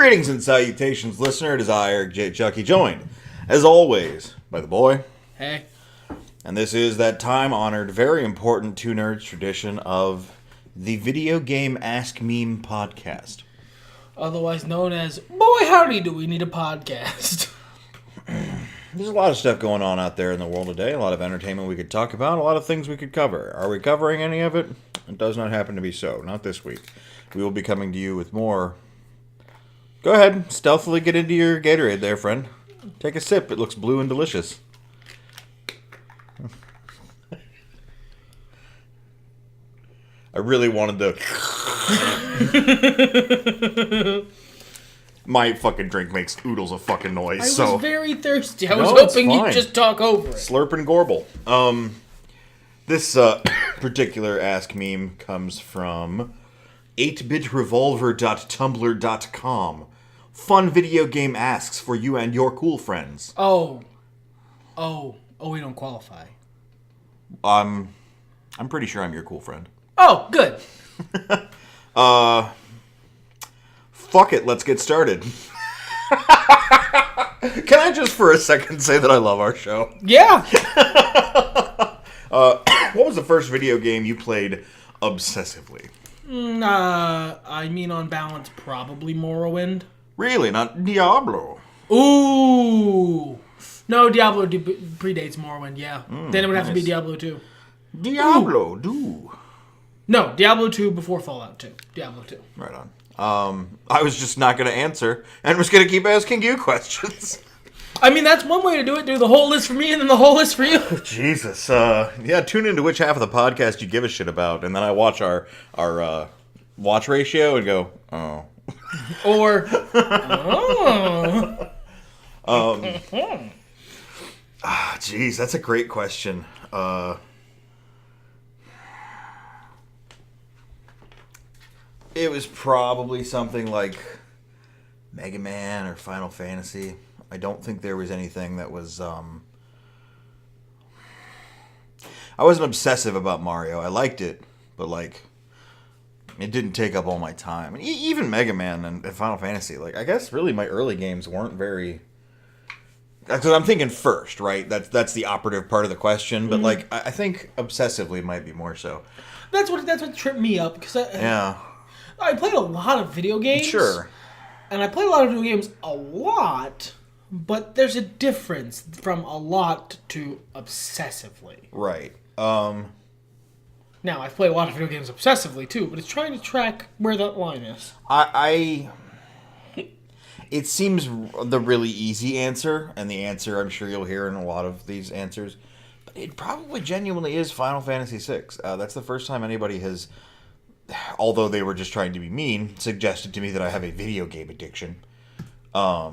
Greetings and salutations, listener. It is I, Eric J. Chucky, joined, as always, by the boy. Hey. And this is that time-honored, very important Two Nerds tradition of the Video Game Ask Meme podcast. Otherwise known as, boy howdy do we need a podcast. There's a lot of stuff going on out there in the world today, a lot of entertainment we could talk about, a lot of things we could cover. Are we covering any of it? It does not happen to be so, not this week. We will be coming to you with more. Go ahead, stealthily get into your Gatorade there, friend. Take a sip, it looks blue and delicious. I really wanted to... My fucking drink makes oodles of fucking noise, I was very thirsty. I was hoping you'd just talk over it. Slurp and gorble. This particular Ask meme comes from 8bitrevolver.tumblr.com. Fun video game asks for you and your cool friends. Oh, we don't qualify. I'm pretty sure I'm your cool friend. Oh, good. Fuck it, let's get started. Can I just for a second say that I love our show? Yeah. What was the first video game you played obsessively? I mean, on balance, probably Morrowind. Really? Not Diablo? Ooh. No, Diablo predates Morrowind, yeah. Then it would have to be Diablo 2. Diablo, do. No, Diablo 2 before Fallout 2. Diablo 2. Right on. I was just not going to answer and was going to keep asking you questions. I mean, that's one way to do it. Do the whole list for me and then the whole list for you. Jesus. Yeah, tune into which half of the podcast you give a shit about, and then I watch our watch ratio and go, oh. Or, oh. Jeez, that's a great question. It was probably something like Mega Man or Final Fantasy. I don't think there was anything that was... I wasn't obsessive about Mario. I liked it, but, like, it didn't take up all my time. And even Mega Man and Final Fantasy, like, I guess really my early games weren't very... Because I'm thinking first, right? That's the operative part of the question. But, like, I think obsessively might be more so. That's what tripped me up. Because I played a lot of video games. Sure. And I played a lot of video games a lot, but there's a difference from a lot to obsessively. Right. Now, I've played a lot of video games obsessively, too, but it's trying to track where that line is. It seems the really easy answer, and the answer I'm sure you'll hear in a lot of these answers, but it probably genuinely is Final Fantasy VI. That's the first time anybody has... although they were just trying to be mean, suggested to me that I have a video game addiction. So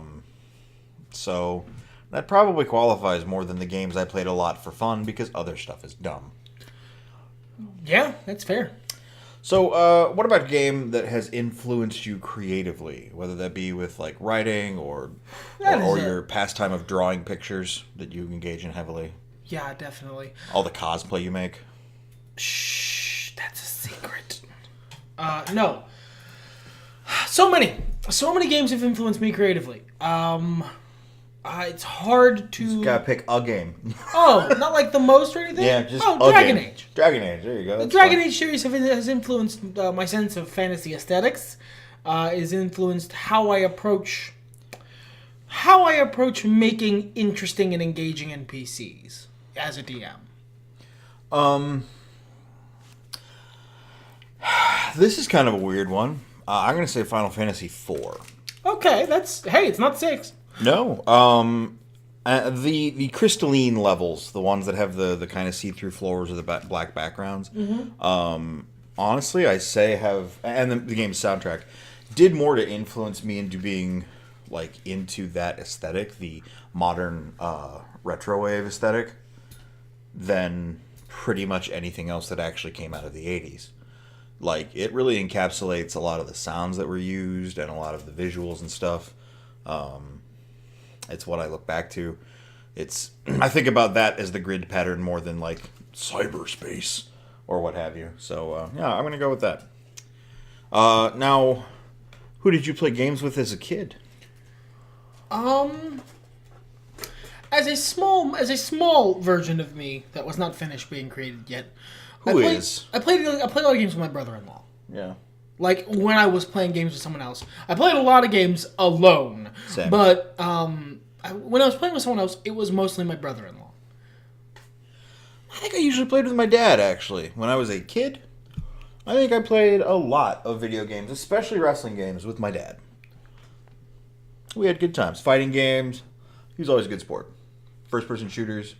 that probably qualifies more than the games I played a lot for fun, because other stuff is dumb. Yeah, that's fair. So, what about a game that has influenced you creatively? Whether that be with, like, writing or your pastime of drawing pictures that you engage in heavily? Yeah, definitely. All the cosplay you make? Shh, that's a secret. No. So many games have influenced me creatively. It's hard to... You gotta pick a game. Oh, not like the most or anything? Yeah, just Dragon Age. Dragon Age, there you go. The Dragon Age series has influenced my sense of fantasy aesthetics. Has influenced how I approach making interesting and engaging NPCs as a DM. This is kind of a weird one. I'm going to say Final Fantasy IV. Okay, it's not 6. No. The crystalline levels, the ones that have the kind of see-through floors with the black backgrounds, honestly, I say and the game's soundtrack, did more to influence me into being, like, into that aesthetic, the modern retro wave aesthetic, than pretty much anything else that actually came out of the 80s. Like, it really encapsulates a lot of the sounds that were used and a lot of the visuals and stuff. It's what I look back to. I think about that as the grid pattern more than, like, cyberspace or what have you. So, yeah, I'm going to go with that. Now, Who did you play games with as a kid? As a small version of me that was not finished being created yet. I played a lot of games with my brother-in-law. Yeah. Like when I was playing games with someone else. I played a lot of games alone. Same. But when I was playing with someone else, it was mostly my brother-in-law. I think I usually played with my dad, actually. When I was a kid, I think I played a lot of video games, especially wrestling games, with my dad. We had good times. Fighting games. He was always a good sport. First-person shooters.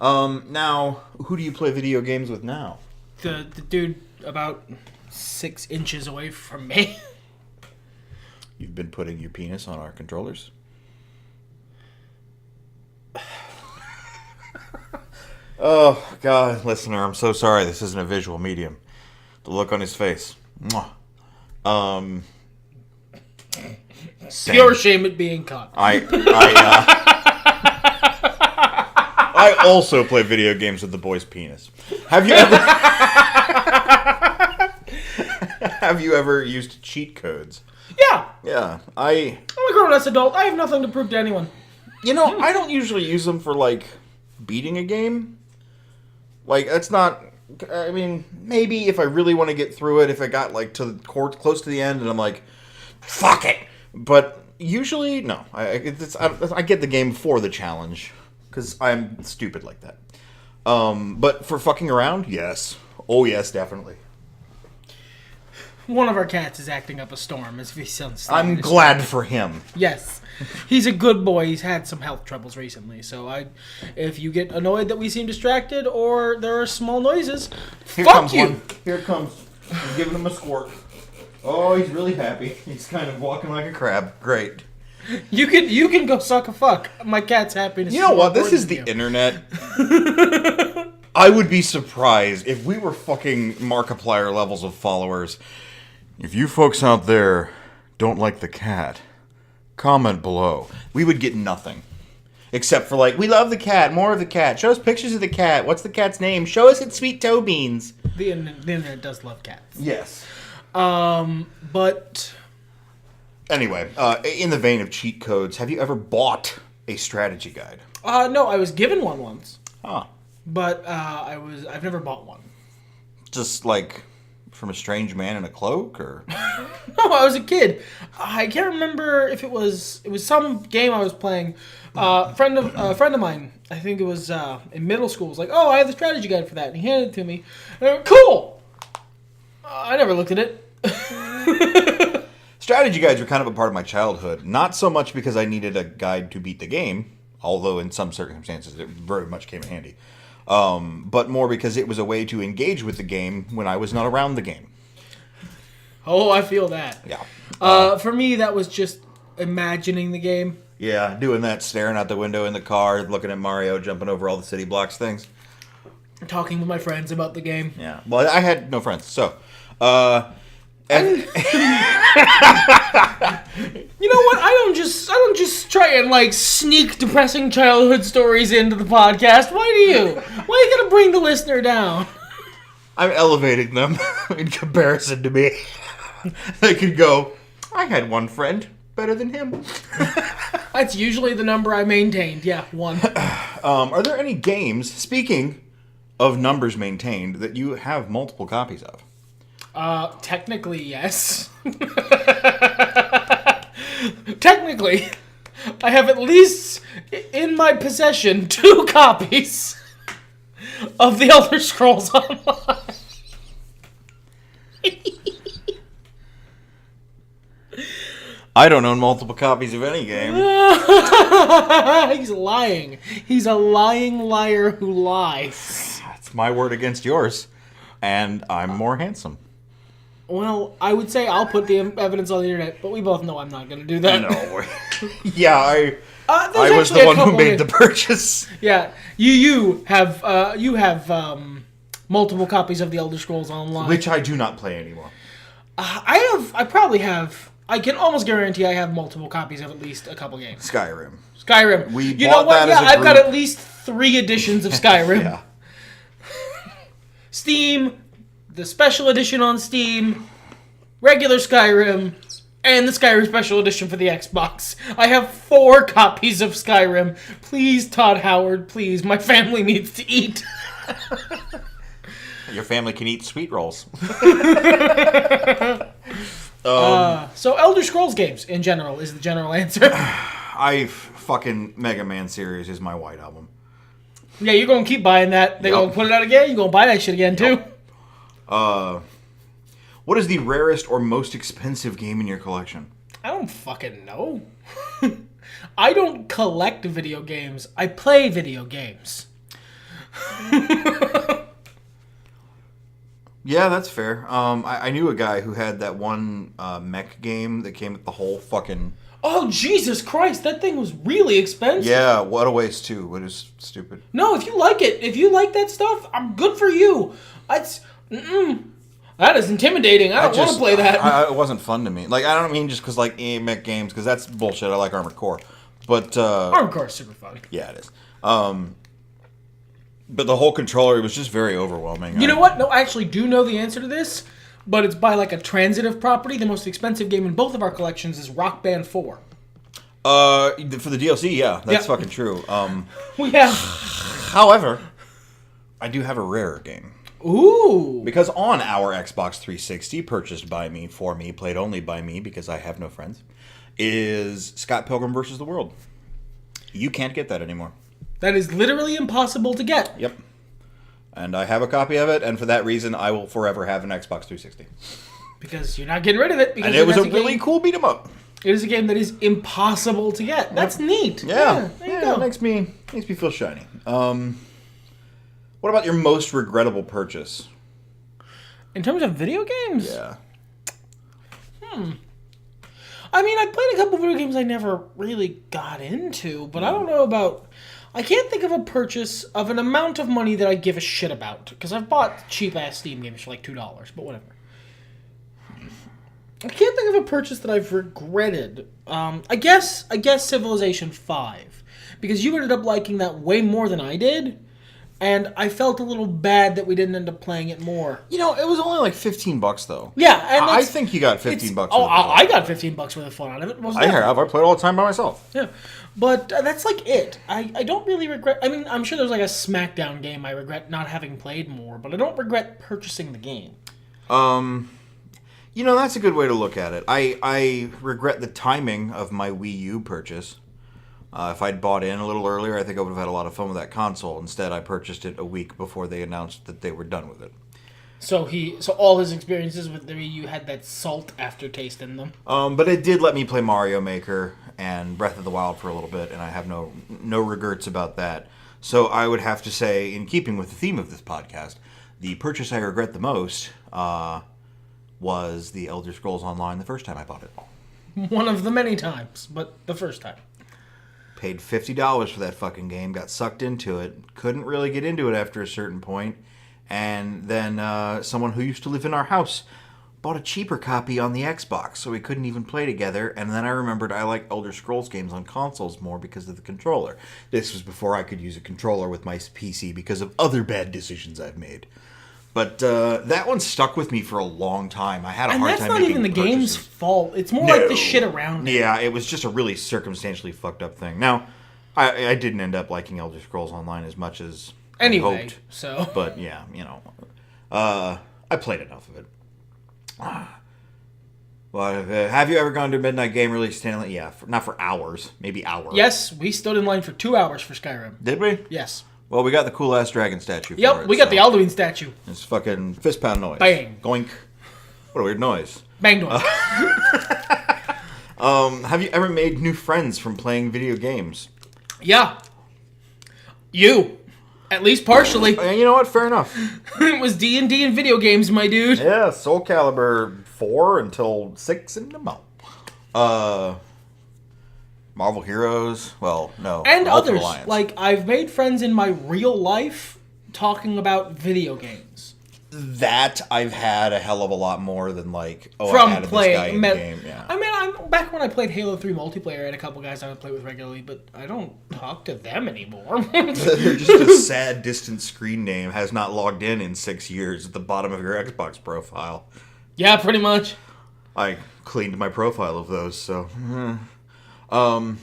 Now, who do you play video games with now? The dude about 6 inches away from me. You've been putting your penis on our controllers? Oh, God, listener, I'm so sorry. This isn't a visual medium. The look on his face. Mwah. Pure shame at being caught. I also play video games with the boy's penis. Have you ever... Have you ever used cheat codes? Yeah. Yeah, I'm a grown-ass adult. I have nothing to prove to anyone. You know, I don't usually use them for, like, beating a game. Like, that's not... I mean, maybe if I really want to get through it, if I got, like, to the court, close to the end, and I'm like, fuck it! But usually, no. I get the game for the challenge, because I'm stupid like that. But for fucking around, yes. Oh, yes, definitely. One of our cats is acting up a storm, as we sound. I'm glad for him. Yes. He's a good boy. He's had some health troubles recently. So if you get annoyed that we seem distracted or there are small noises, fuck you. Here it comes. I'm giving him a squirt. Oh, he's really happy. He's kind of walking like a crab. Great. You can go suck a fuck. My cat's happy. You know what? This is the internet. I would be surprised if we were fucking Markiplier levels of followers. If you folks out there don't like the cat, comment below. We would get nothing. Except for like, we love the cat, more of the cat. Show us pictures of the cat. What's the cat's name? Show us its sweet toe beans. The internet does love cats. Yes. But... Anyway, in the vein of cheat codes, have you ever bought a strategy guide? No, I was given one once. Huh. But I've never bought one. Just like... from a strange man in a cloak, or? No, I was a kid. I can't remember if it was some game I was playing. A friend of mine, I think it was in middle school, was like, "Oh, I have the strategy guide for that," and he handed it to me. And I went, "Cool." I never looked at it. Strategy guides were kind of a part of my childhood. Not so much because I needed a guide to beat the game, although in some circumstances it very much came in handy. But more because it was a way to engage with the game when I was not around the game. Oh, I feel that. Yeah. For me, that was just imagining the game. Yeah, doing that, staring out the window in the car, looking at Mario, jumping over all the city blocks things. Talking with my friends about the game. Yeah. Well, I had no friends, so... You know what? I don't just try and like sneak depressing childhood stories into the podcast. Why do you? Why you gotta bring the listener down? I'm elevating them in comparison to me. They could go, I had one friend better than him. That's usually the number I maintained. Yeah, 1. Are there any games, speaking of numbers maintained, that you have multiple copies of? Technically, yes. Technically, I have at least in my possession 2 copies of The Elder Scrolls Online. I don't own multiple copies of any game. He's lying. He's a lying liar who lies. That's my word against yours. And I'm more handsome. Well, I would say I'll put the evidence on the internet, but we both know I'm not going to do that. No. Yeah, I was the one who made the purchase. Yeah, you have multiple copies of The Elder Scrolls Online, which I do not play anymore. I probably have. I can almost guarantee I have multiple copies of at least a couple games. Skyrim. You know what? Yeah, I've got at least 3 editions of Skyrim. Yeah. Steam, the special edition on Steam, regular Skyrim, And the Skyrim Special Edition for the Xbox. I have 4 copies of Skyrim. Please, Todd Howard, please. My family needs to eat. Your family can eat sweet rolls. So Elder Scrolls games, in general, is the general answer. Fucking Mega Man series is my white album. Yeah, you're going to keep buying that. They're going to put it out again. You're going to buy that shit again, too. What is the rarest or most expensive game in your collection? I don't fucking know. I don't collect video games. I play video games. Yeah, that's fair. I knew a guy who had that one mech game that came with the whole fucking... Oh, Jesus Christ, that thing was really expensive. Yeah, what a waste, too. It is stupid. No, if you like it, if you like that stuff, I'm good for you. That is intimidating. I don't want to play that. It wasn't fun to me. Like, I don't mean just because, like, mech games, because that's bullshit. I like Armored Core. But, Armored Core is super fun. Yeah, it is. But the whole controller, it was just very overwhelming. You know what? No, I actually do know the answer to this, but it's by, like, a transitive property. The most expensive game in both of our collections is Rock Band 4. For the DLC, yeah. That's fucking true. We have... However, I do have a rarer game. Ooh. Because on our Xbox 360, purchased by me, for me, played only by me because I have no friends, is Scott Pilgrim vs. the World. You can't get that anymore. That is literally impossible to get. Yep. And I have a copy of it, and for that reason, I will forever have an Xbox 360. Because you're not getting rid of it. And it was a really cool beat 'em up. It is a game that is impossible to get. That's neat. Yeah. There you go. It makes me feel shiny. What about your most regrettable purchase? In terms of video games? Yeah. I mean, I played a couple video games I never really got into, but I don't know about... I can't think of a purchase of an amount of money that I give a shit about, because I've bought cheap-ass Steam games for like $2, but whatever. I can't think of a purchase that I've regretted. I guess Civilization 5, because you ended up liking that way more than I did, and I felt a little bad that we didn't end up playing it more. You know, it was only like $15 though. Yeah, and I think you got $15. Oh, I got $15 worth of fun out of it. I have. I played all the time by myself. Yeah, but that's like it. I don't really regret. I mean, I'm sure there's like a SmackDown game I regret not having played more, but I don't regret purchasing the game. You know, that's a good way to look at it. I regret the timing of my Wii U purchase. If I'd bought in a little earlier, I think I would have had a lot of fun with that console. Instead, I purchased it a week before they announced that they were done with it. So all his experiences with the Wii U had that salt aftertaste in them. But it did let me play Mario Maker and Breath of the Wild for a little bit, and I have no regrets about that. So I would have to say, in keeping with the theme of this podcast, the purchase I regret the most was the Elder Scrolls Online the first time I bought it. One of the many times, but the first time. Paid $50 for that fucking game, got sucked into it, couldn't really get into it after a certain point, and then someone who used to live in our house bought a cheaper copy on the Xbox, so we couldn't even play together, and then I remembered I like Elder Scrolls games on consoles more because of the controller. This was before I could use a controller with my PC because of other bad decisions I've made. But that one stuck with me for a long time. I had a hard time making purchases. And that's not even the game's fault. It's more like the shit around it. Yeah, it was just a really circumstantially fucked up thing. Now, I didn't end up liking Elder Scrolls Online as much as I hoped. So. But yeah, you know, I played enough of it. Well, have you ever gone to a midnight game release, Stanley? Yeah, not for hours, maybe hours. Yes, we stood in line for 2 hours for Skyrim. Did we? Yes. Well, we got the cool-ass dragon statue for Yep, it, we got the Alduin statue. It's fucking fist pound noise. Bang. Goink. What a weird noise. Bang noise. Have you ever made new friends from playing video games? Yeah. You. At least partially. You know what? Fair enough. It was D&D and video games, my dude. Yeah, Soul Calibur 4 until 6 in the month. Marvel Heroes. Well, no. And others. Alliance. Like, I've made friends in my real life talking about video games. That I've had a hell of a lot more than like, from I added playing this guy in the game. Yeah. I mean, back when I played Halo 3 multiplayer, I had a couple guys I would play with regularly, but I don't talk to them anymore. They're just a sad, distant screen name, has not logged in 6 years at the bottom of your Xbox profile. Yeah, pretty much. I cleaned my profile of those, so. What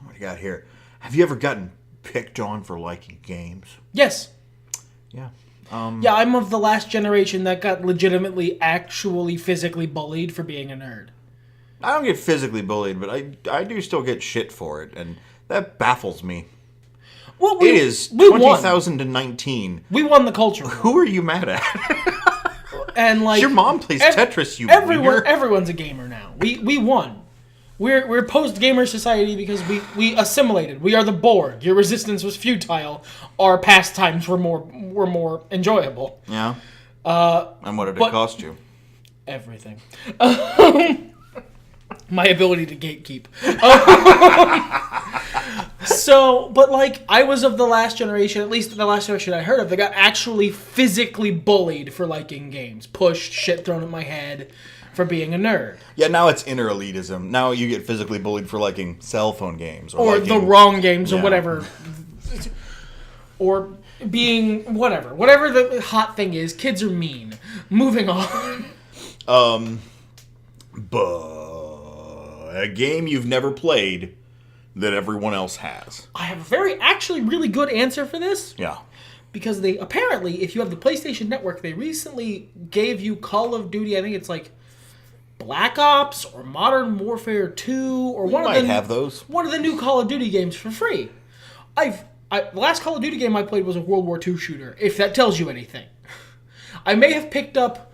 do you got here? Have you ever gotten picked on for liking games? Yes. Yeah. Yeah, I'm of the last generation that got legitimately, actually, physically bullied for being a nerd. I don't get physically bullied, but I do still get shit for it, and that baffles me. Well, it is 20,019. We won the culture war. Who are you mad at? And like your mom plays Tetris, you wiener. Everyone's a gamer now. We won. We're post-gamer society because we assimilated. We are the Borg. Your resistance was futile. Our pastimes were more enjoyable. Yeah. And what did it cost you? Everything. My ability to gatekeep. But like, I was of the last generation, at least the last generation I heard of, that got actually physically bullied for liking games. Pushed, shit thrown at my head for being a nerd. Yeah, now it's inner elitism. Now you get physically bullied for liking cell phone games. Or the wrong games, or whatever. Or being, whatever. Whatever the hot thing is, kids are mean. Moving on. A game you've never played that everyone else has. I have a actually really good answer for this. Yeah. Because they, apparently, if you have the PlayStation Network, they recently gave you Call of Duty, I think it's like Black Ops or Modern Warfare 2 or one of the new Call of Duty games for free. The last Call of Duty game I played was a World War II shooter, if that tells you anything. I may have picked up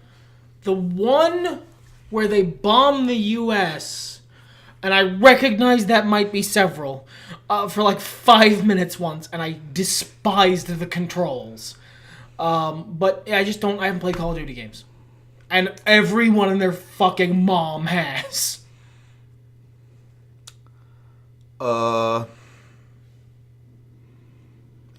the one where they bomb the U.S., and I recognize that might be several, for like 5 minutes once, and I despised the controls. But I haven't played Call of Duty games. And everyone and their fucking mom has. I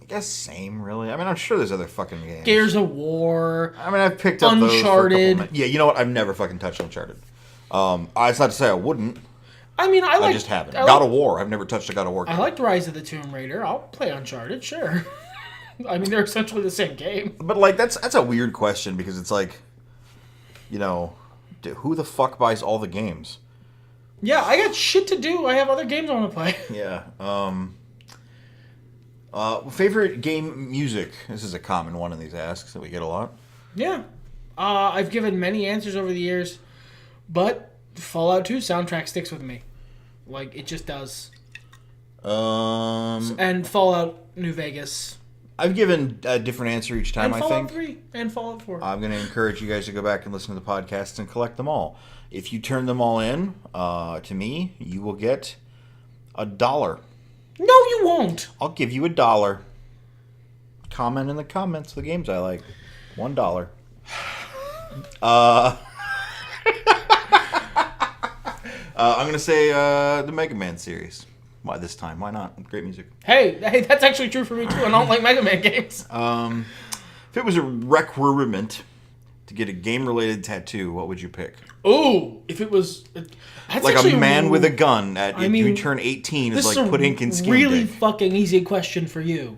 guess same, really. I mean, I'm sure there's other fuking games. Gears of War. I mean, I've picked up Uncharted. those for a couple. Yeah, you know what? I've never fucking touched Uncharted. It's not to say I wouldn't. I mean, I just haven't. God of War. I've never touched a God of War game. I liked Rise of the Tomb Raider. I'll play Uncharted, sure. I mean, they're essentially the same game. But like, that's a weird question because it's like, you know, who the fuck buys all the games? Yeah, I got shit to do. I have other games I want to play. Yeah. Favorite game music. This is a common one of these asks that we get a lot. Yeah. I've given many answers over the years, but Fallout 2 soundtrack sticks with me. Like, it just does. And Fallout New Vegas. I've given a different answer each time, I think. Fallout 3 and Fallout 4. I'm going to encourage you guys to go back and listen to the podcast and collect them all. If you turn them all in, to me, you will get $1. No, you won't. I'll give you $1. Comment in the comments the games I like. $1. I'm going to say the Mega Man series. Why this time? Why not? Great music. Hey, that's actually true for me too. I don't like Mega Man games. If it was a requirement to get a game-related tattoo, what would you pick? Ooh, if it was... That's like a man with a gun if you turn 18 is like put ink and skin. Really fucking easy question for you.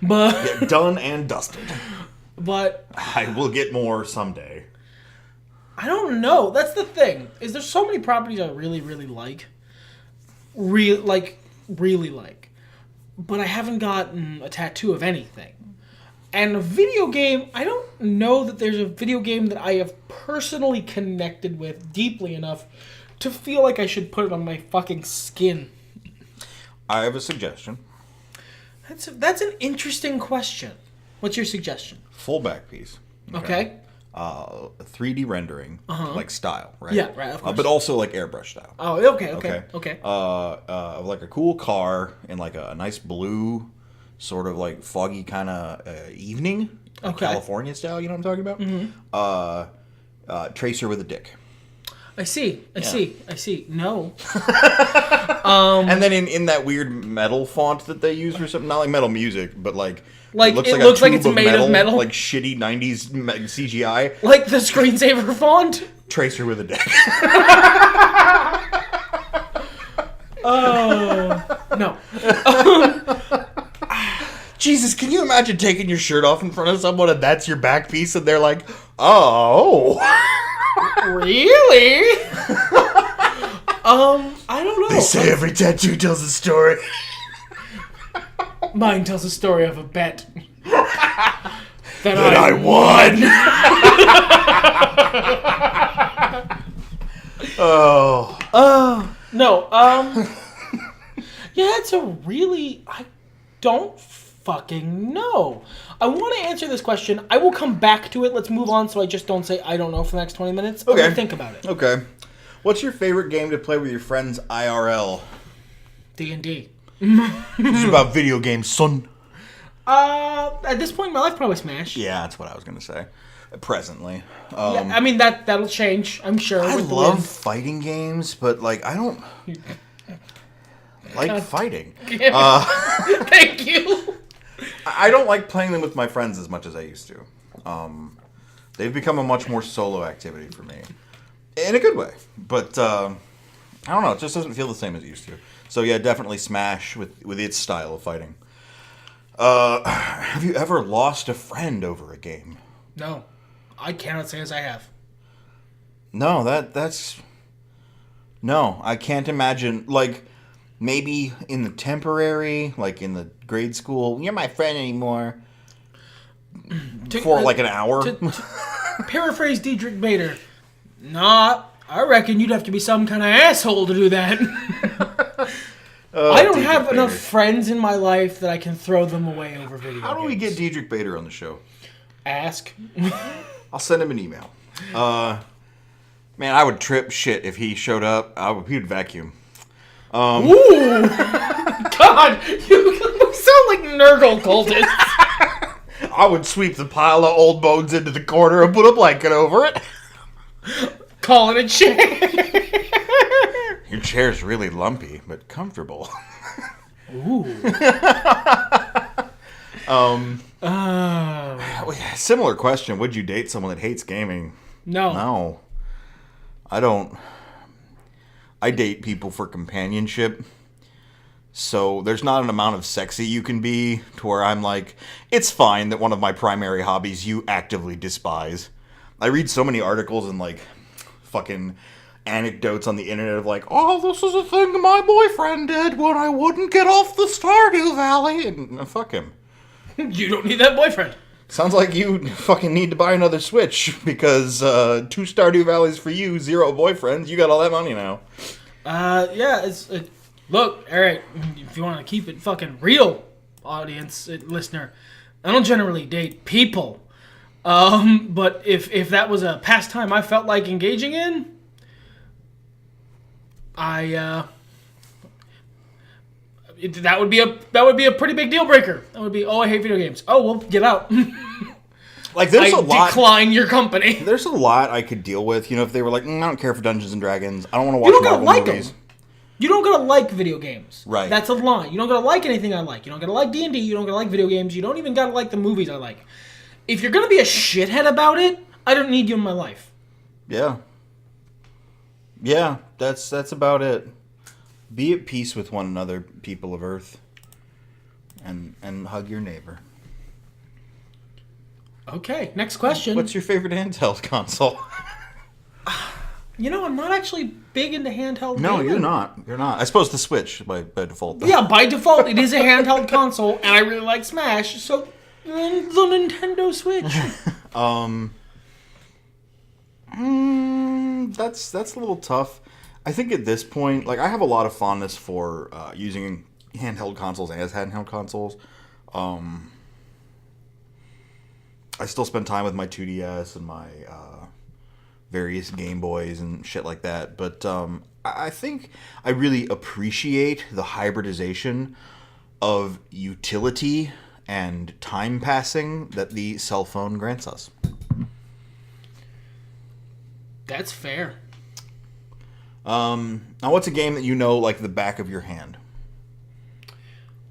But yeah, done and dusted. But I will get more someday. I don't know. That's the thing. Is there's so many properties I really, really like. Really like. But I haven't gotten a tattoo of anything. And a video game, I don't know that there's a video game that I have personally connected with deeply enough to feel like I should put it on my fucking skin. I have a suggestion. That's an interesting question. What's your suggestion? Full back piece. Okay. 3D rendering, like style, right? Yeah, right, of course. But also like airbrush style. Oh, okay. Like a cool car in like a nice blue, sort of like foggy kind of evening, like California style. You know what I'm talking about? Mm-hmm. Tracer with a dick. I see. No. And then in that weird metal font that they use for something, not like metal music, but like it looks like it's made of metal, like shitty 90s CGI, like the screensaver font. Tracer with a dick. Oh no. Jesus, can you imagine taking your shirt off in front of someone and that's your back piece and they're like, oh. Really? I don't know. They say every tattoo tells a story. Mine tells a story of a bet that I won. No. Yeah, it's a really. I don't fucking know. I want to answer this question. I will come back to it. Let's move on so I just don't say I don't know for the next 20 minutes. Okay. I'm gonna think about it. Okay. What's your favorite game to play with your friends IRL? D&D. This is about video games, son. At this point in my life, probably Smash. Yeah, that's what I was going to say. Presently. Yeah, I mean, that'll change, I'm sure. I with the love win. fighting games, but, like, I don't like fighting. Thank you. I don't like playing them with my friends as much as I used to. They've become a much more solo activity for me. In a good way. But, I don't know. It just doesn't feel the same as it used to. So, yeah, definitely Smash with its style of fighting. Have you ever lost a friend over a game? No. I cannot say as I have. No, that's... No, I can't imagine. Like, maybe in the temporary, like in the grade school, you're my friend anymore. For like an hour. To paraphrase Diedrich Bader, nah, I reckon you'd have to be some kind of asshole to do that. I don't have enough friends in my life that I can throw them away over video How do we get Diedrich Bader on the show? Ask. I'll send him an email. Man, I would trip shit if he showed up. He would vacuum. Ooh! God! You sound like Nurgle cultists. I would sweep the pile of old bones into the corner and put a blanket over it. Call it a chair. Your chair's really lumpy, but comfortable. Ooh. Similar question. Would you date someone that hates gaming? No. No. I don't. I date people for companionship. So there's not an amount of sexy you can be to where I'm like, it's fine that one of my primary hobbies you actively despise. I read so many articles and like fucking anecdotes on the internet of like, oh, this is a thing my boyfriend did when I wouldn't get off the Stardew Valley. And fuck him. You don't need that boyfriend. Sounds like you fucking need to buy another Switch because 2 Stardew Valleys for you, 0 boyfriends. You got all that money now. Yeah, look, alright, if you want to keep it fucking real, audience, listener, I don't generally date people. But if that was a pastime I felt like engaging in, that would be a pretty big deal breaker. That would be, I hate video games. Oh, well, get out. Like, there's a lot. Decline your company. There's a lot I could deal with. You know, if they were like, I don't care for Dungeons and Dragons. I don't want to watch Marvel movies. Them. You don't gotta like video games. Right. That's a line. You don't gotta like anything I like. You don't gotta like D&D. You don't gotta like video games. You don't even gotta like the movies I like. If you're gonna be a shithead about it, I don't need you in my life. Yeah. Yeah, that's about it. Be at peace with one another, people of Earth. And hug your neighbor. Okay, next question. What's your favorite handheld console? You know, I'm not actually big into handheld No, gaming. you're not. You're not. I suppose the Switch by default. Though. Yeah, by default, it is a handheld console, and I really like Smash, so the Nintendo Switch. That's a little tough. I think at this point, like, I have a lot of fondness for using handheld consoles as handheld consoles. I still spend time with my 2DS and my various Game Boys and shit like that. But I think I really appreciate the hybridization of utility and time passing that the cell phone grants us. That's fair. Now, what's a game that you know like the back of your hand?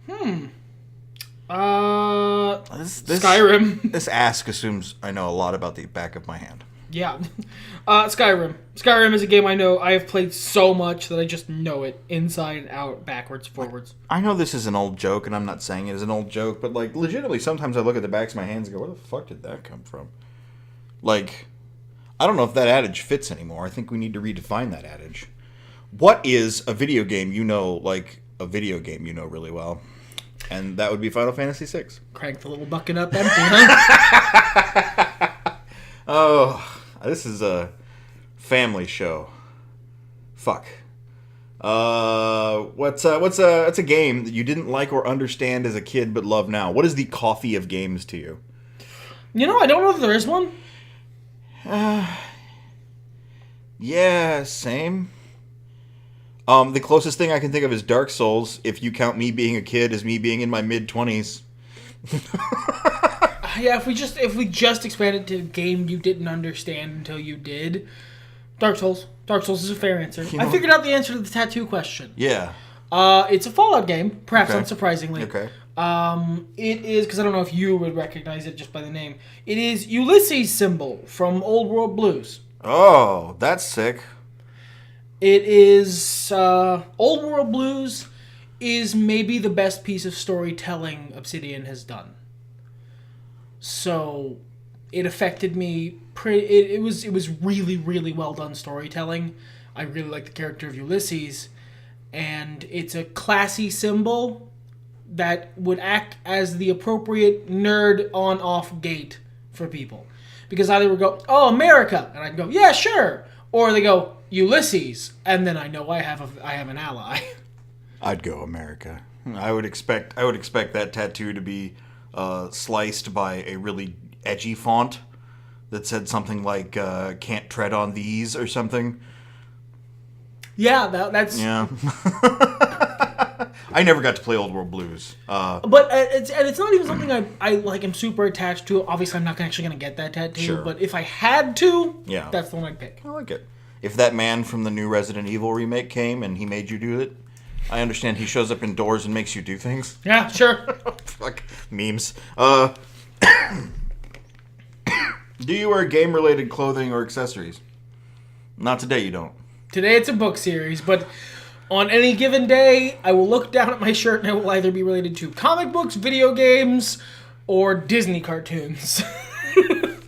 Skyrim. This ask assumes I know a lot about the back of my hand. Yeah. Skyrim. Skyrim is a game I know. I have played so much that I just know it inside and out, backwards, forwards. I know this is an old joke, and I'm not saying it is an old joke, but like legitimately, sometimes I look at the backs of my hands and go, "Where the fuck did that come from?" Like, I don't know if that adage fits anymore. I think we need to redefine that adage. What is a video game like a video game really well? And that would be Final Fantasy VI. Crank the little bucket up empty, huh? Oh, this is a family show. Fuck. What's a game that you didn't like or understand as a kid but love now? What is the coffee of games to you? I don't know if there is one. Yeah, same. The closest thing I can think of is Dark Souls, if you count me being a kid as me being in my mid-20s. Yeah, if we just expanded to a game you didn't understand until you did, Dark Souls. Dark Souls is a fair answer. I figured out the answer to the tattoo question. Yeah. It's a Fallout game, perhaps unsurprisingly. Okay. It is, because I don't know if you would recognize it just by the name. It is Ulysses' symbol from Old World Blues. Oh, that's sick. It is Old World Blues is maybe the best piece of storytelling Obsidian has done. So it affected me. It was really, really well done storytelling. I really like the character of Ulysses, and it's a classy symbol that would act as the appropriate nerd on-off gate for people, because either would go, "Oh, America," and I'd go, "Yeah, sure," or they go, "Ulysses," and then I know I have an ally. I'd go America. I would expect that tattoo to be sliced by a really edgy font that said something like "Can't tread on these" or something. Yeah, that's yeah. I never got to play Old World Blues, but it's not even something I like. I'm super attached to. Obviously, I'm not actually going to get that tattoo. Sure. But if I had to, yeah, that's the one I'd pick. I like it. If that man from the new Resident Evil remake came and he made you do it, I understand he shows up indoors and makes you do things. Yeah, sure. Fuck memes. Do you wear game-related clothing or accessories? Not today, you don't. Today it's a book series, but on any given day, I will look down at my shirt and it will either be related to comic books, video games, or Disney cartoons.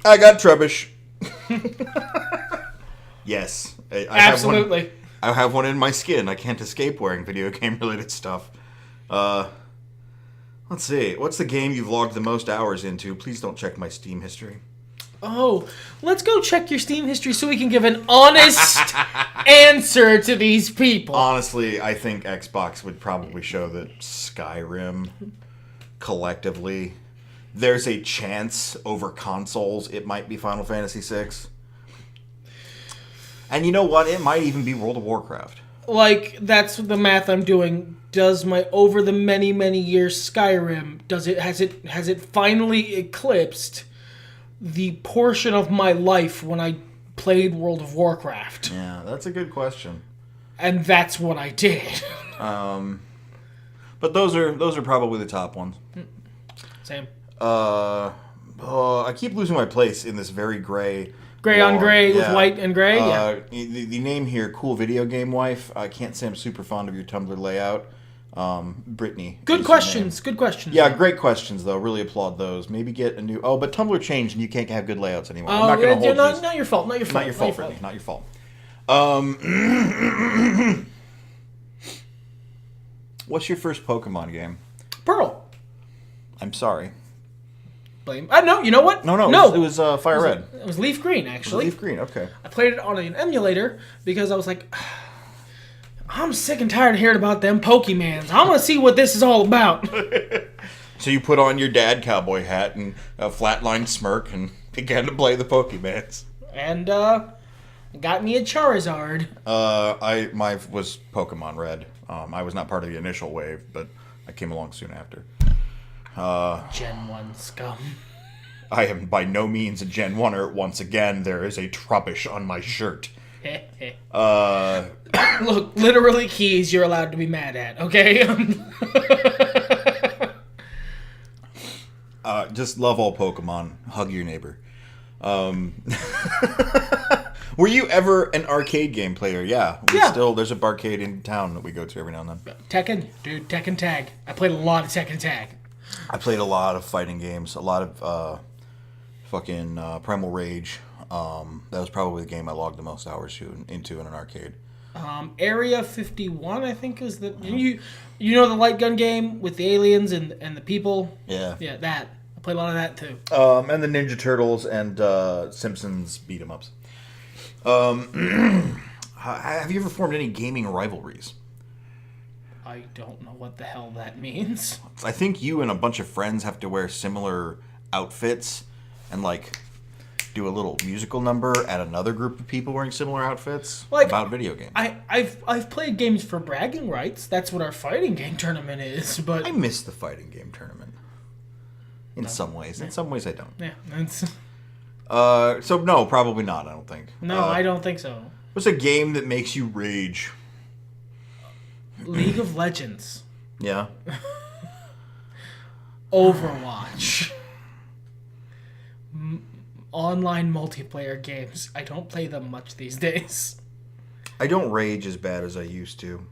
I got Trebush. Yes. Absolutely. I have one in my skin. I can't escape wearing video game-related stuff. Let's see. What's the game you've logged the most hours into? Please don't check my Steam history. Oh, let's go check your Steam history so we can give an honest answer to these people. Honestly, I think Xbox would probably show that Skyrim, collectively, there's a chance over consoles it might be Final Fantasy VI. And you know what? It might even be World of Warcraft. Like, that's the math I'm doing. Does my over the many, many years Skyrim, has it finally eclipsed the portion of my life when I played World of Warcraft? Yeah, that's a good question. And that's what I did. But those are probably the top ones. Same. I keep losing my place in this very gray on gray with white and gray. Yeah. The name here, Cool Video Game Wife. I can't say I'm super fond of your Tumblr layout. Brittany. Good questions. Yeah, great questions though. Really applaud those. Maybe get a new. Oh, but Tumblr changed and you can't have good layouts anymore. I'm not going to hold you. Not your fault. Not your fault, Brittany. Not your fault. What's your first Pokemon game? Pearl. I'm sorry. Blame. No, you know what? No. It was Fire Red. It was Leaf Green, actually. Leaf Green, okay. I played it on an emulator because I was like, I'm sick and tired of hearing about them Pokemans. I want to see what this is all about. So you put on your dad cowboy hat and a flatline smirk and began to play the Pokemans. And got me a Charizard. My was Pokemon Red. I was not part of the initial wave, but I came along soon after. Gen 1 scum. I am by no means a Gen 1er. Once again, there is a Trubbish on my shirt. Look, literally keys you're allowed to be mad at, okay? Just love all Pokemon. Hug your neighbor. Were you ever an arcade game player? Yeah. There's a barcade in town that we go to every now and then. Tekken? Dude, Tekken Tag. I played a lot of Tekken Tag. I played a lot of fighting games. A lot of fucking Primal Rage. That was probably the game I logged the most hours into in an arcade. Area 51, I think is the you know the light gun game with the aliens and the people. Yeah. Yeah, that I played a lot of that too. And the Ninja Turtles and Simpsons beat 'em ups. Have you ever formed any gaming rivalries? I don't know what the hell that means. I think you and a bunch of friends have to wear similar outfits and like do a little musical number at another group of people wearing similar outfits about video games. I've played games for bragging rights. That's what our fighting game tournament is. But I miss the fighting game tournament. In some ways. Yeah. In some ways I don't. Yeah. That's... So no, probably not, I don't think. No, I don't think so. What's a game that makes you rage? League of Legends. Yeah. Overwatch. Online multiplayer games. I don't play them much these days. I don't rage as bad as I used to.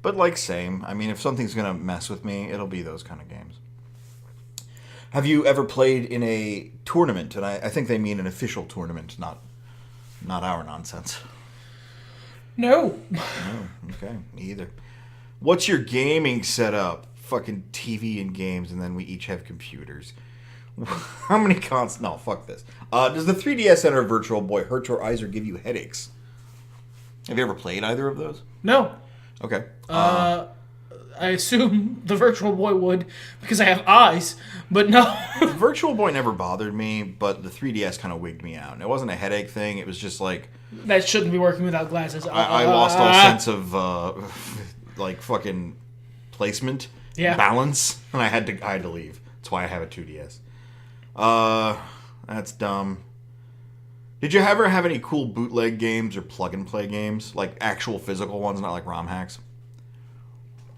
But like same. I mean, if something's going to mess with me, it'll be those kind of games. Have you ever played in a tournament? And I think they mean an official tournament, not our nonsense. No. No, okay, me either. What's your gaming setup? Fucking TV and games, and then we each have computers. How many consoles? No, fuck this. Does the 3DS enter Virtual Boy hurt your eyes or give you headaches? Have you ever played either of those? No. Okay. I assume the Virtual Boy would because I have eyes, but no. The Virtual Boy never bothered me, but the 3DS kind of wigged me out. And it wasn't a headache thing. It was just like... That shouldn't be working without glasses. I lost all sense of, like, fucking placement, balance, and I had to leave. That's why I have a 2DS. That's dumb. Did you ever have any cool bootleg games or plug-and-play games? Like, actual physical ones, not like ROM hacks?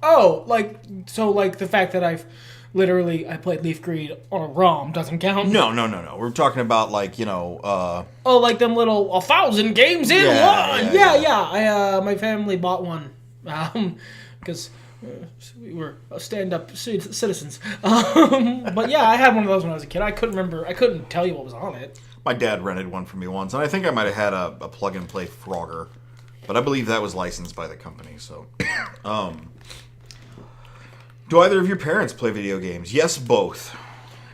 Oh, like the fact that I played Leaf Green on a ROM doesn't count? No. We're talking about, like, like them little 1,000 games in one! Yeah. My family bought one. Because we were stand-up citizens. But yeah, I had one of those when I was a kid. I couldn't tell you what was on it. My dad rented one for me once, and I think I might have had a plug-and-play Frogger. But I believe that was licensed by the company, so... Do either of your parents play video games? Yes, both.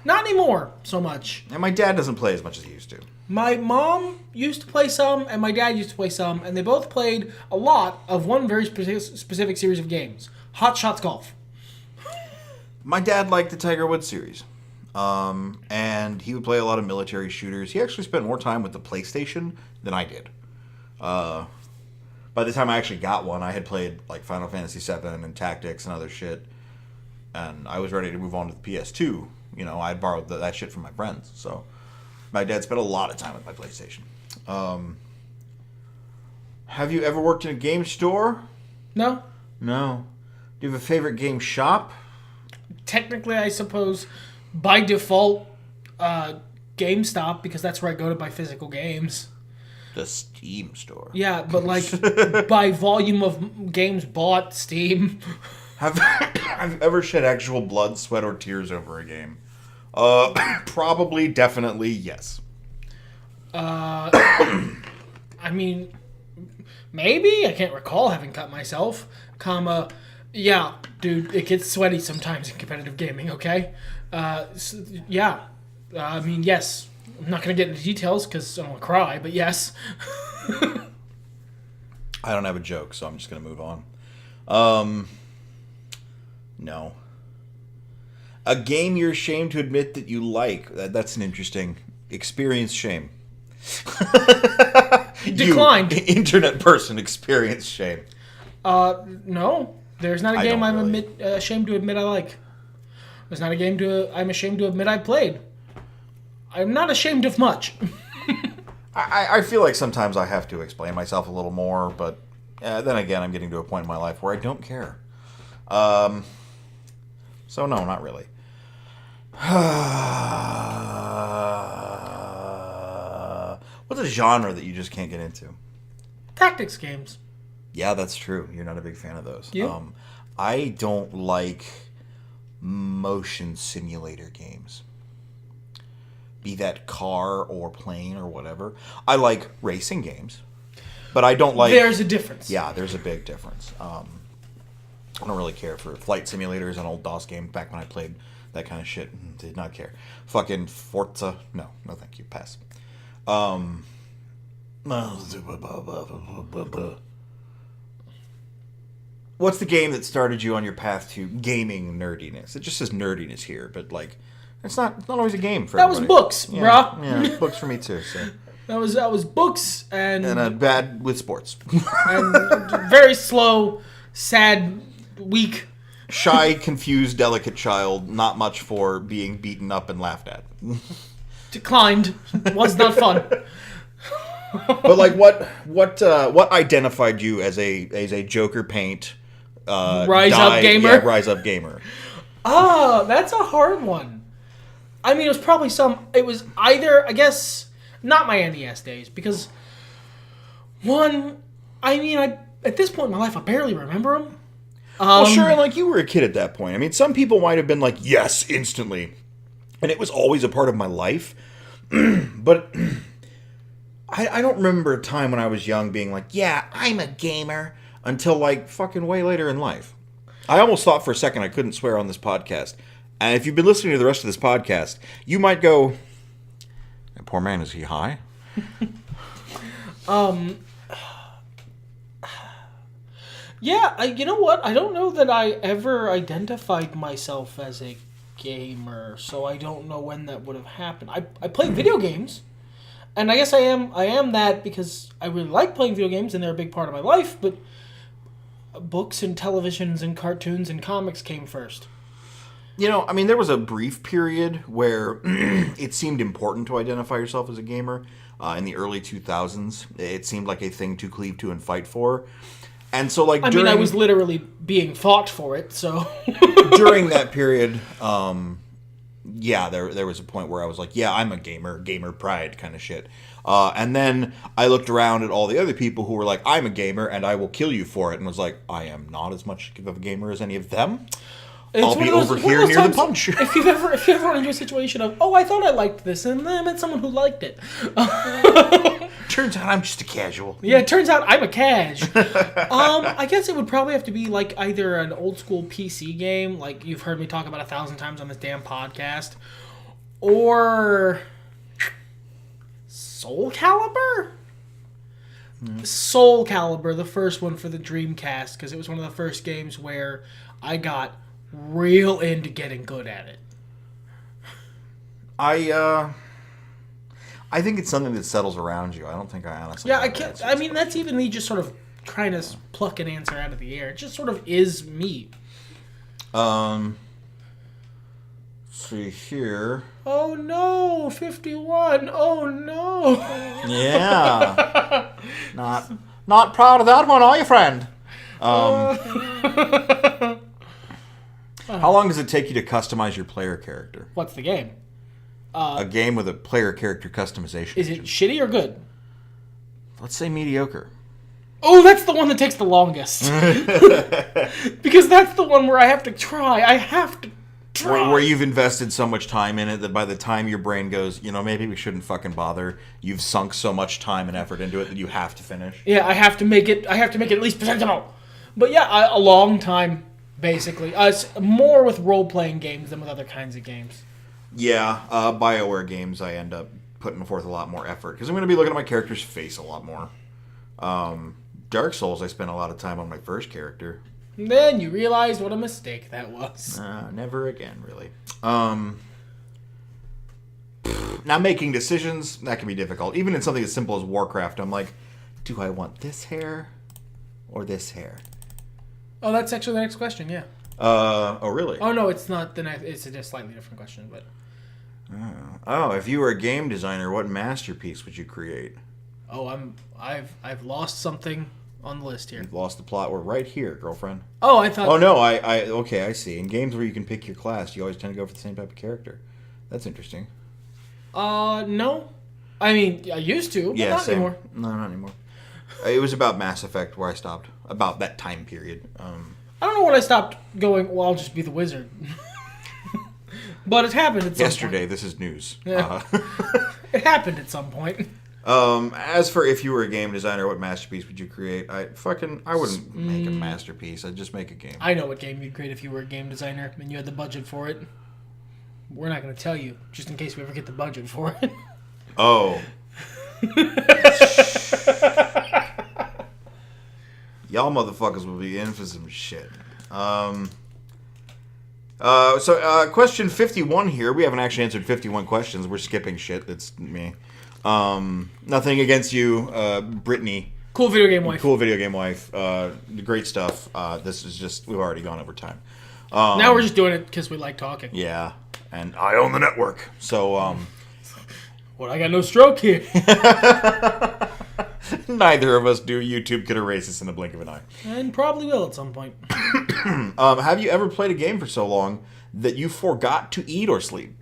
Not anymore so much. And my dad doesn't play as much as he used to. My mom used to play some, and my dad used to play some, and they both played a lot of one very specific series of games. Hot Shots Golf. My dad liked the Tiger Woods series. And he would play a lot of military shooters. He actually spent more time with the PlayStation than I did. By the time I actually got one, I had played like Final Fantasy VII and Tactics and other shit. And I was ready to move on to the PS2. You know, I borrowed that shit from my friends. So my dad spent a lot of time with my PlayStation. Have you ever worked in a game store? No. No. Do you have a favorite game shop? Technically, I suppose, by default, GameStop, because that's where I go to buy physical games. The Steam store. Yeah, but like by volume of games bought, Steam. Have you ever shed actual blood, sweat, or tears over a game? Probably, definitely, yes. I mean, maybe. I can't recall having cut myself. Yeah, dude, it gets sweaty sometimes in competitive gaming, okay? Yeah. I mean, yes. I'm not going to get into details because I don't want to cry, but yes. I don't have a joke, so I'm just going to move on. No. A game you're ashamed to admit that you like. That's an interesting experience shame. Declined. You, internet person, experience shame. No. There's not a game I'm ashamed to admit I like. There's not a game I'm ashamed to admit I played. I'm not ashamed of much. I feel like sometimes I have to explain myself a little more, but then again, I'm getting to a point in my life where I don't care. So no, not really. What's a genre that you just can't get into? Tactics games. Yeah, that's true. You're not a big fan of those. You? I don't like motion simulator games. be that car or plane or whatever. I like racing games, but I don't like... There's a difference. Yeah, there's a big difference. I don't really care for flight simulators, an old DOS game back when I played that kind of shit. Did not care. Fucking Forza. No thank you. Pass. What's the game that started you on your path to gaming nerdiness? It just says nerdiness here, but like, it's not always a game for everybody. That was books, brah. Yeah, books for me too. So. That was books and bad with sports. and very slow, sad, weak, shy, confused, delicate child. Not much for being beaten up and laughed at. Declined. Was not fun. But like, what identified you as a Joker paint? Rise up gamer. Yeah, rise up gamer. Oh, that's a hard one. I mean, it was either, I guess, not my NES days, because at this point in my life, I barely remember them. Well, sure, like you were a kid at that point. I mean, some people might have been like, yes, instantly. And it was always a part of my life. But I don't remember a time when I was young being like, yeah, I'm a gamer, until like fucking way later in life. I almost thought for a second I couldn't swear on this podcast. And if you've been listening to the rest of this podcast, you might go, that poor man, is he high? Yeah, you know what? I don't know that I ever identified myself as a gamer, so I don't know when that would have happened. I play video games, and I guess I am that because I really like playing video games, and they're a big part of my life, but books and televisions and cartoons and comics came first. You know, I mean, there was a brief period where it seemed important to identify yourself as a gamer. In the early 2000s, it seemed like a thing to cleave to and fight for. And so, like, I was literally being fought for it, so... During that period, there was a point where I was like, yeah, I'm a gamer pride kind of shit. And then I looked around at all the other people who were like, I'm a gamer and I will kill you for it, and was like, I am not as much of a gamer as any of them. I'll be over here near the punch. If you ever run into a situation of, I thought I liked this, and then I met someone who liked it. Turns out I'm just a casual. Yeah, it turns out I'm a cash. I guess it would probably have to be like either an old school PC game, like you've heard me talk about 1,000 times on this damn podcast, or Soul Calibur? Soul Calibur, the first one for the Dreamcast, because it was one of the first games where I got real into getting good at it. I think it's something that settles around you. I don't think I honestly... Yeah, I mean, that's even me just sort of trying to pluck an answer out of the air. It just sort of is me. See here. Oh no, 51. Oh no. Yeah. Not proud of that one, are you, friend? How long does it take you to customize your player character? What's the game? A game with a player character customization. Is it shitty or good? Let's say mediocre. Oh, that's the one that takes the longest. Because that's the one where I have to try. Where you've invested so much time in it that by the time your brain goes, maybe we shouldn't fucking bother, you've sunk so much time and effort into it that you have to finish. Yeah, I have to make it at least presentable. But yeah, a long time, basically. It's more with role-playing games than with other kinds of games. Yeah, BioWare games I end up putting forth a lot more effort, because I'm going to be looking at my character's face a lot more. Dark Souls, I spent a lot of time on my first character. And then you realize what a mistake that was. Never again, really. Now, making decisions, that can be difficult. Even in something as simple as Warcraft, I'm like, do I want this hair or this hair? Oh, that's actually the next question, yeah. Oh, really? Oh, no, it's not the next. It's a slightly different question, but... Oh, if you were a game designer, what masterpiece would you create? Oh, I've lost something on the list here. You've lost the plot. We're right here, girlfriend. Oh, I thought... Oh, no, okay, I see. In games where you can pick your class, you always tend to go for the same type of character. That's interesting. No. I mean, I used to, but not same. anymore. No, not anymore. It was about Mass Effect where I stopped. About that time period. I don't know when I stopped going, well, I'll just be the wizard. But it happened at some Yesterday, point. this is news. Yeah. It happened at some point. As for if you were a game designer, what masterpiece would you create? I wouldn't make a masterpiece. I'd just make a game. I know what game you'd create if you were a game designer and you had the budget for it. We're not going to tell you, just in case we ever get the budget for it. Oh. Y'all motherfuckers will be in for some shit. Question 51 here. We haven't actually answered 51 questions. We're skipping shit. That's me. Nothing against you, Brittany. Cool video game wife. Cool video game wife. Great stuff. This is just, we've already gone over time. Now we're just doing it because we like talking. Yeah. And I own the network. So, Well, I got no stroke here. neither of us do. YouTube could erase us in the blink of an eye. And probably will at some point. Have you ever played a game for so long that you forgot to eat or sleep?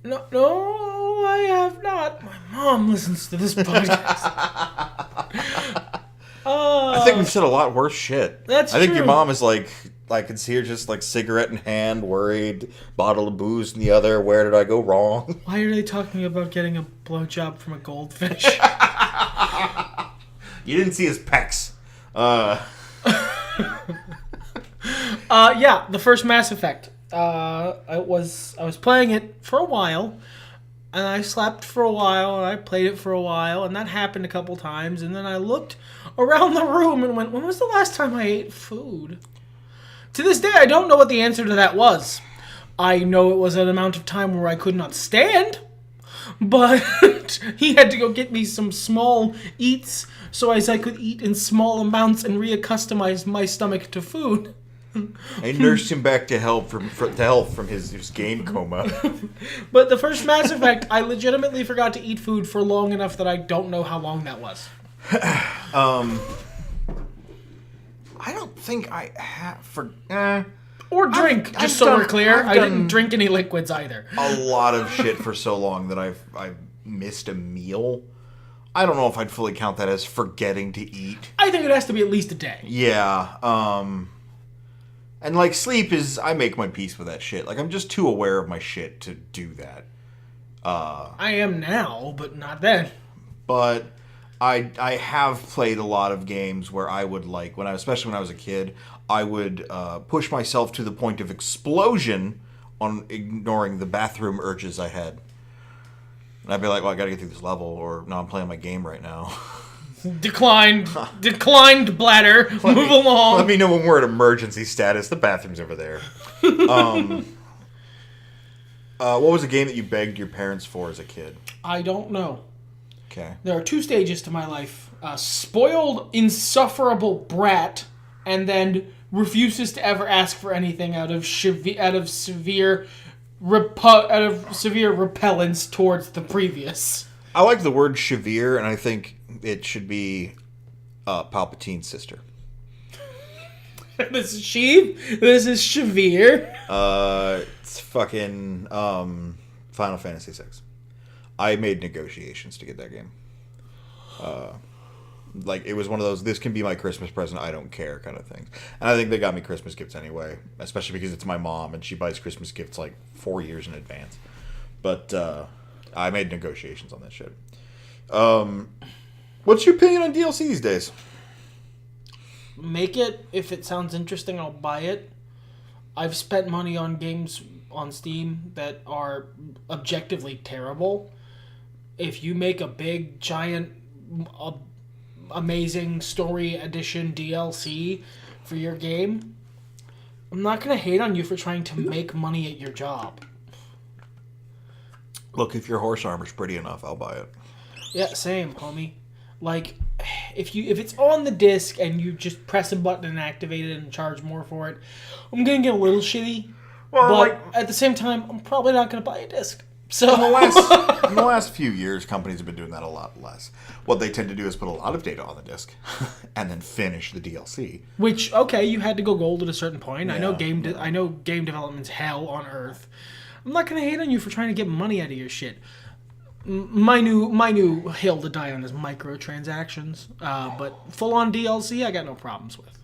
No, I have not. My mom listens to this podcast. I think we've said a lot worse shit. That's I think true. your mom is like, I can see her just like cigarette in hand, worried, bottle of booze in the other. Where did I go wrong? Why are they talking about getting a blowjob from a goldfish? You didn't see his pecs. Yeah, the first Mass Effect. I was playing it for a while, and I slept for a while, and I played it for a while, and that happened a couple times, and then I looked around the room and went, when was the last time I ate food? To this day, I don't know what the answer to that was. I know it was an amount of time where I could not stand, but he had to go get me some small eats so as I could eat in small amounts and reaccustamize my stomach to food. I nursed him back to health from his game coma. But the first Mass Effect, I legitimately forgot to eat food for long enough that I don't know how long that was. I don't think I have Or drink, just so we're clear. I didn't drink any liquids either. a lot of shit for so long that I've missed a meal. I don't know if I'd fully count that as forgetting to eat. I think it has to be at least a day. Yeah. And like sleep is, I make my peace with that shit. Like I'm just too aware of my shit to do that. I am now, but not then. But I have played a lot of games where I would like, especially when I was a kid, I would push myself to the point of explosion on ignoring the bathroom urges I had. And I'd be like, well, I gotta get through this level, or no, I'm playing my game right now. Declined bladder. Move along. Let me know when we're at emergency status. The bathroom's over there. What was a game that you begged your parents for as a kid? I don't know. Okay. There are two stages to my life. Spoiled, insufferable brat, and then refuses to ever ask for anything out of severe repellence towards the previous. I like the word severe, and I think it should be Palpatine's sister. This is Sheev. This is Shavir. It's fucking Final Fantasy VI. I made negotiations to get that game. Like, it was one of those, this can be my Christmas present, I don't care kind of things. And I think they got me Christmas gifts anyway, especially because it's my mom, and she buys Christmas gifts like 4 years in advance. But I made negotiations on that shit. What's your opinion on DLC these days? Make it. If it sounds interesting, I'll buy it. I've spent money on games on Steam that are objectively terrible. If you make a big, giant, amazing story edition DLC for your game, I'm not going to hate on you for trying to make money at your job. Look, if your horse armor's pretty enough, I'll buy it. Yeah, same, homie. Like, if it's on the disc and you just press a button and activate it and charge more for it, I'm going to get a little shitty. Well, but at the same time, I'm probably not going to buy a disc. So in the last few years, companies have been doing that a lot less. What they tend to do is put a lot of data on the disc and then finish the DLC. Which, okay, you had to go gold at a certain point. Yeah. I know game development's hell on earth. I'm not going to hate on you for trying to get money out of your shit. My new hill to die on is microtransactions. But full on DLC, I got no problems with.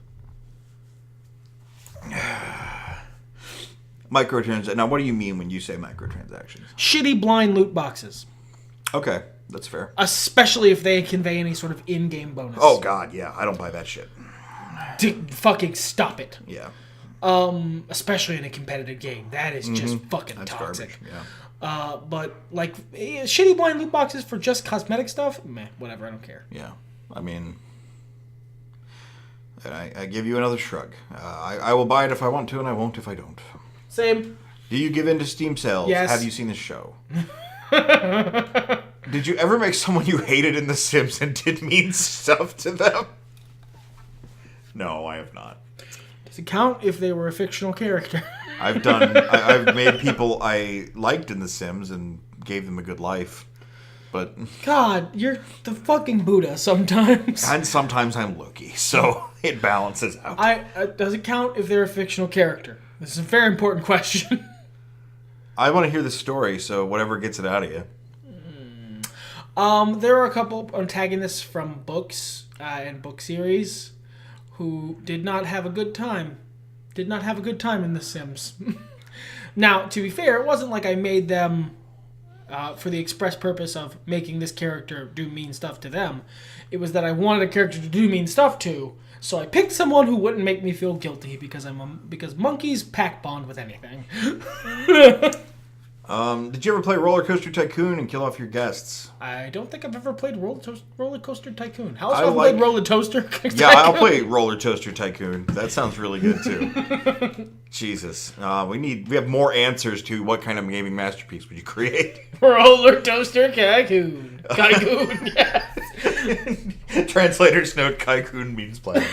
Microtransactions. Now, what do you mean when you say microtransactions? Shitty blind loot boxes. Okay, that's fair. Especially if they convey any sort of in-game bonus. Oh, God, yeah. I don't buy that shit. Fucking stop it. Yeah. Especially in a competitive game. That is just fucking That's toxic. garbage, yeah. But, like, shitty blind loot boxes for just cosmetic stuff? Meh, whatever, I don't care. Yeah. I mean, I give you another shrug. I will buy it if I want to, and I won't if I don't. Same. Do you give in to Steam sales? Yes. Have you seen this show? Did you ever make someone you hated in The Sims and did mean stuff to them? No, I have not. Does it count if they were a fictional character? I've made people I liked in The Sims and gave them a good life. But God, you're the fucking Buddha sometimes. And sometimes I'm Loki, so it balances out. Does it count if they're a fictional character? This is a very important question. I want to hear the story, so whatever gets it out of you. There are a couple antagonists from books and book series who did not have a good time. Did not have a good time in The Sims. Now, to be fair, it wasn't like I made them for the express purpose of making this character do mean stuff to them. It was that I wanted a character to do mean stuff to, so I picked someone who wouldn't make me feel guilty because because monkeys pack bond with anything. Did you ever play Roller Coaster Tycoon and kill off your guests? I don't think I've ever played Roller Coaster Tycoon. How else have I played Roller Toaster Tycoon? Yeah, I'll play Roller Coaster Tycoon. That sounds really good too. Jesus, we have more answers to what kind of gaming masterpiece would you create? Roller Toaster Tycoon. Tycoon, yes. Translator's note: Tycoon means planet.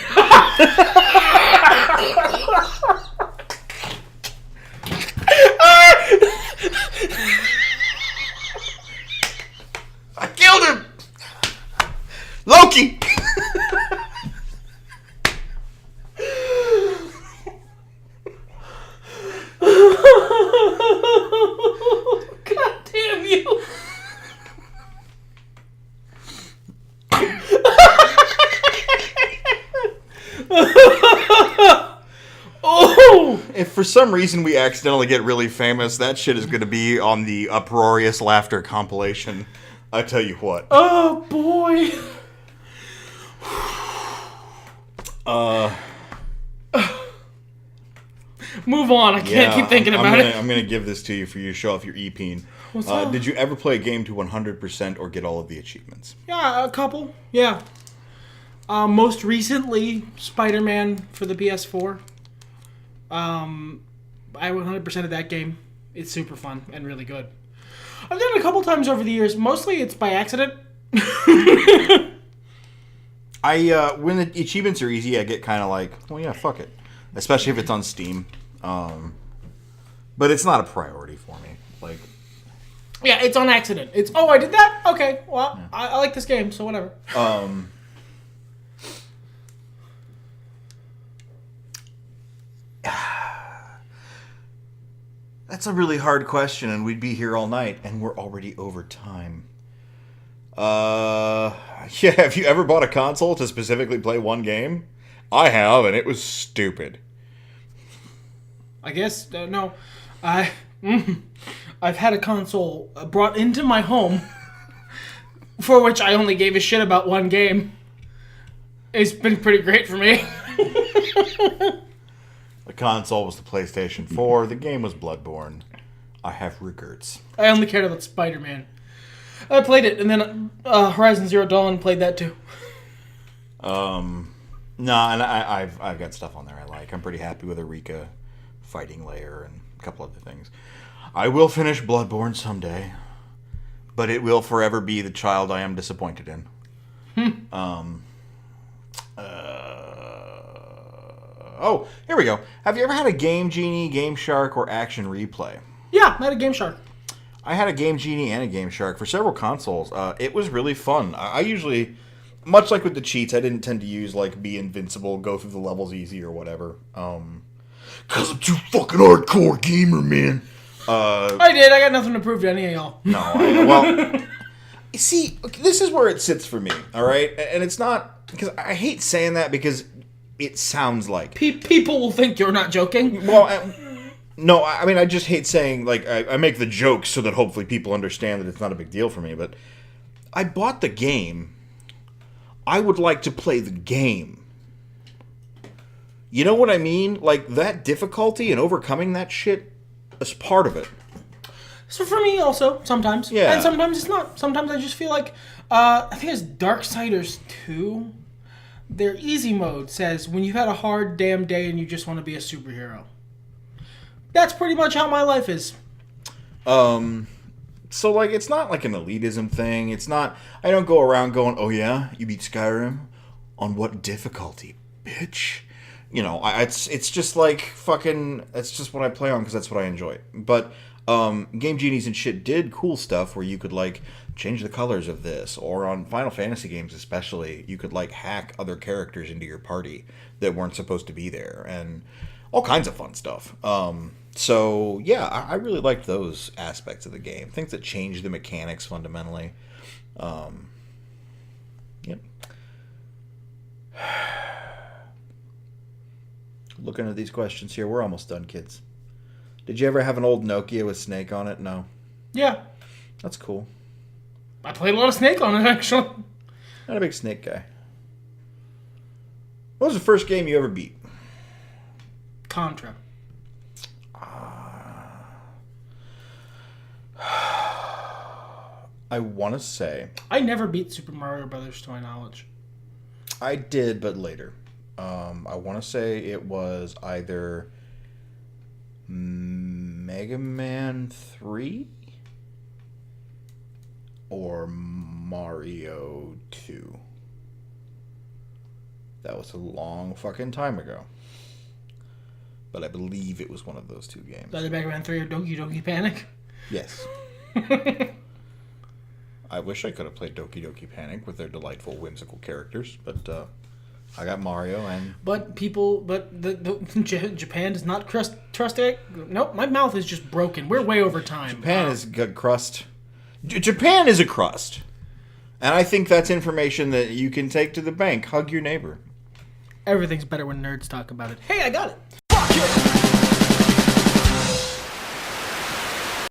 I killed him! Loki! God damn you! Oh! If for some reason we accidentally get really famous, that shit is going to be on the uproarious laughter compilation. I tell you what. Oh boy. Move on. I can't keep thinking about it. I'm gonna give this to you for you to show off your e-peen. What's up? Did you ever play a game to 100% or get all of the achievements? Yeah, a couple. Yeah. Most recently, Spider-Man for the PS4. I 100% of that game. It's super fun and really good. I've done it a couple times over the years. Mostly it's by accident. When the achievements are easy, I get kind of like, well, yeah, fuck it. Especially if it's on Steam. But it's not a priority for me. Like, yeah, it's on accident. It's, oh, I did that? Okay, well, yeah. I like this game, so whatever. That's a really hard question, and we'd be here all night, and we're already over time. Yeah, have you ever bought a console to specifically play one game? I have, and it was stupid. I guess, no. I've had a console brought into my home for which I only gave a shit about one game. It's been pretty great for me. The console was the PlayStation 4. The game was Bloodborne. I have regrets. I only cared about Spider-Man. I played it, and then Horizon Zero Dawn played that too. No, and I've got stuff on there I like. I'm pretty happy with Eureka, Fighting Layer, and a couple other things. I will finish Bloodborne someday, but it will forever be the child I am disappointed in. Oh, here we go. Have you ever had a Game Genie, Game Shark, or Action Replay? Yeah, I had a Game Shark. I had a Game Genie and a Game Shark for several consoles. It was really fun. I usually, much like with the cheats, I didn't tend to use, like, be invincible, go through the levels easy or whatever. Because I'm too fucking hardcore gamer, man. I did. I got nothing to prove to any of y'all. No, well, see, this is where it sits for me, all right? And it's not, because I hate saying that because it sounds like... People will think you're not joking. Well, No, I mean, I just hate saying, like, I make the jokes so that hopefully people understand that it's not a big deal for me, but I bought the game. I would like to play the game. You know what I mean? Like, that difficulty and overcoming that shit is part of it. So for me also, sometimes. Yeah. And sometimes it's not. Sometimes I just feel like, I think it's Darksiders 2. Their easy mode says, when you've had a hard damn day and you just want to be a superhero. That's pretty much how my life is. So, like, it's not like an elitism thing. It's not, I don't go around going, oh yeah, you beat Skyrim? On what difficulty, bitch? You know, it's just like fucking, it's just what I play on because that's what I enjoy. But, Game Genies and shit did cool stuff where you could, like, change the colors of this. Or on Final Fantasy games especially, you could, like, hack other characters into your party that weren't supposed to be there. And all kinds of fun stuff. So, yeah, I really liked those aspects of the game. Things that changed the mechanics fundamentally. Yep. Looking at these questions here, we're almost done, kids. Did you ever have an old Nokia with Snake on it? No. Yeah. That's cool. I played a lot of Snake on it, actually. Not a big Snake guy. What was the first game you ever beat? Contra. I want to say... I never beat Super Mario Brothers to my knowledge. I did, but later. I want to say it was either Mega Man 3 or Mario 2. That was a long fucking time ago. But I believe it was one of those two games. Either Mega Man 3 or Doki Doki Panic? Yes. I wish I could have played Doki Doki Panic with their delightful, whimsical characters, but I got Mario and... But Japan does not trust it. Nope, my mouth is just broken. We're way over time. Japan is a crust. Japan is a crust. And I think that's information that you can take to the bank. Hug your neighbor. Everything's better when nerds talk about it. Hey, I got it. Fuck it.